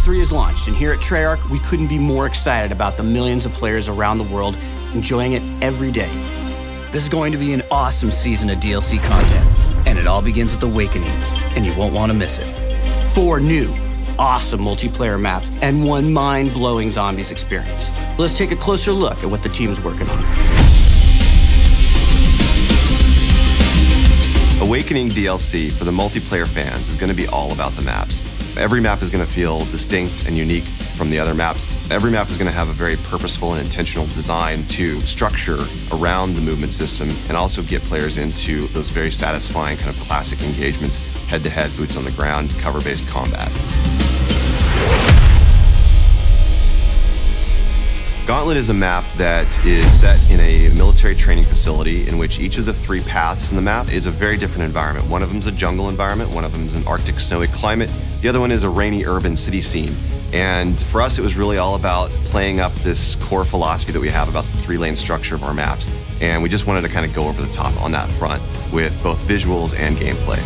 3 is launched, and here at Treyarch, we couldn't be more excited about the millions of players around the world enjoying it every day. This is going to be an awesome season of DLC content, and it all begins with Awakening, and you won't want to miss it. 4 new, awesome multiplayer maps, and 1 mind-blowing zombies experience. Let's take a closer look at what the team's working on. Awakening DLC for the multiplayer fans is going to be all about the maps. Every map is going to feel distinct and unique from the other maps. Every map is going to have a very purposeful and intentional design to structure around the movement system and also get players into those very satisfying kind of classic engagements, head-to-head, boots on the ground, cover-based combat. Gauntlet is a map that is set in a military training facility in which each of the 3 paths in the map is a very different environment. One of them is a jungle environment, one of them is an Arctic snowy climate, the other one is a rainy urban city scene. And for us, it was really all about playing up this core philosophy that we have about the 3-lane structure of our maps. And we just wanted to kind of go over the top on that front with both visuals and gameplay.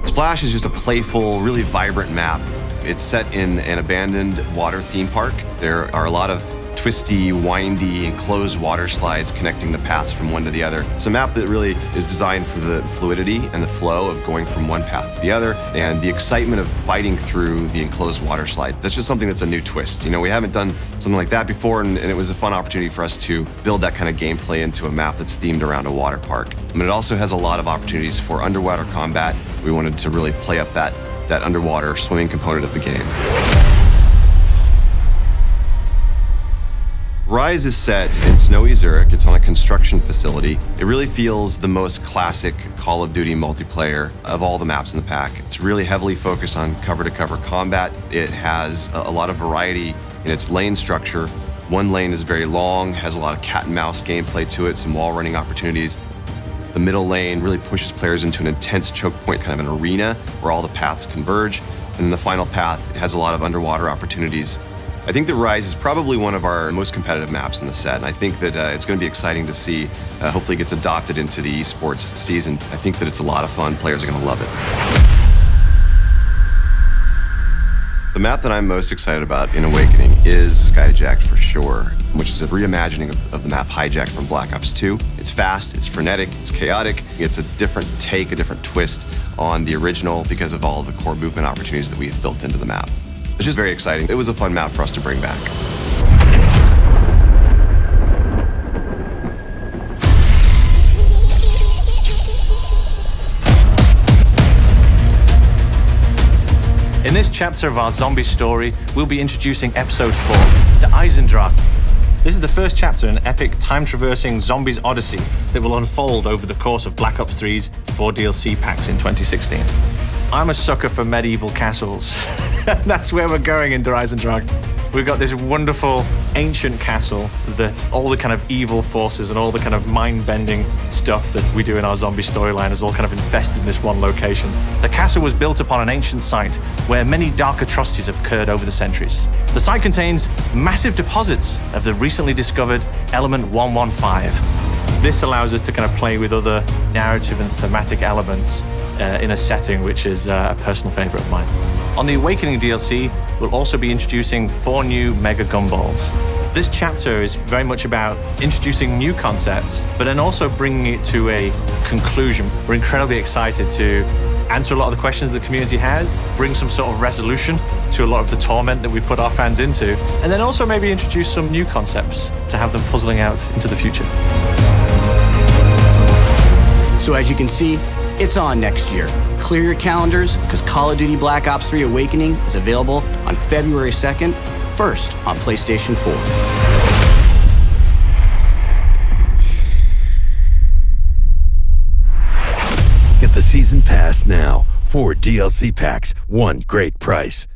Splash is just a playful, really vibrant map. It's set in an abandoned water theme park. There are a lot of twisty, windy, enclosed water slides connecting the paths from one to the other. It's a map that really is designed for the fluidity and the flow of going from one path to the other and the excitement of fighting through the enclosed water slides. That's just something that's a new twist. You know, we haven't done something like that before, and it was a fun opportunity for us to build that kind of gameplay into a map that's themed around a water park. And it also has a lot of opportunities for underwater combat. We wanted to really play up that underwater swimming component of the game. Rise is set in snowy Zurich. It's on a construction facility. It really feels the most classic Call of Duty multiplayer of all the maps in the pack. It's really heavily focused on cover-to-cover combat. It has a lot of variety in its lane structure. One lane is very long, has a lot of cat and mouse gameplay to it, some wall running opportunities. The middle lane really pushes players into an intense choke point, kind of an arena where all the paths converge. And the final path has a lot of underwater opportunities. I think that Rise is probably one of our most competitive maps in the set, and I think that it's going to be exciting to see. Hopefully it gets adopted into the esports season. I think that it's a lot of fun. Players are going to love it. The map that I'm most excited about in Awakening is Skyjacked for sure, which is a reimagining of the map Hijacked from Black Ops 2. It's fast, it's frenetic, it's chaotic. It's a different take, a different twist on the original because of all of the core movement opportunities that we have built into the map. It's just very exciting. It was a fun map for us to bring back. In this chapter of our zombie story, we'll be introducing episode 4, the Eisendrache. This is the first chapter in an epic time-traversing zombies odyssey that will unfold over the course of Black Ops 3's 4 DLC packs in 2016. I'm a sucker for medieval castles. That's where we're going in Der Eisendrache. We've got this wonderful ancient castle that all the kind of evil forces and all the kind of mind-bending stuff that we do in our zombie storyline is all kind of infested in this one location. The castle was built upon an ancient site where many dark atrocities have occurred over the centuries. The site contains massive deposits of the recently discovered element 115. This allows us to kind of play with other narrative and thematic elements in a setting which is a personal favorite of mine. On the Awakening DLC, we'll also be introducing 4 new Mega Gumballs. This chapter is very much about introducing new concepts, but then also bringing it to a conclusion. We're incredibly excited to answer a lot of the questions the community has, bring some sort of resolution to a lot of the torment that we put our fans into, and then also maybe introduce some new concepts to have them puzzling out into the future. So as you can see, it's on next year. Clear your calendars, because Call of Duty Black Ops 3 Awakening is available on February 2nd, first on PlayStation 4. Get the season pass now. 4 DLC packs, 1 great price.